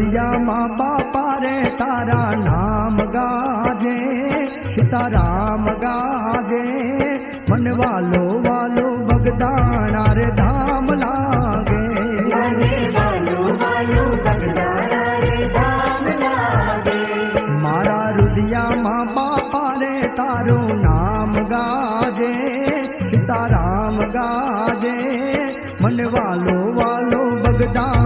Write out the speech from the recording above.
રુદિયામાં બાપા રે તારા નામ ગાજે, સીતારામ ગાજે, મન વાલો વાલો બગદાણા રે ધામ લાગે, મને વાલો વાલો બગદાણા રે ધામ લાગે. મારા રુદિયામાં બાપા રે તારું નામ ગાજે, સીતારામ ગાજે, મન વાલો વાલો બગદાણા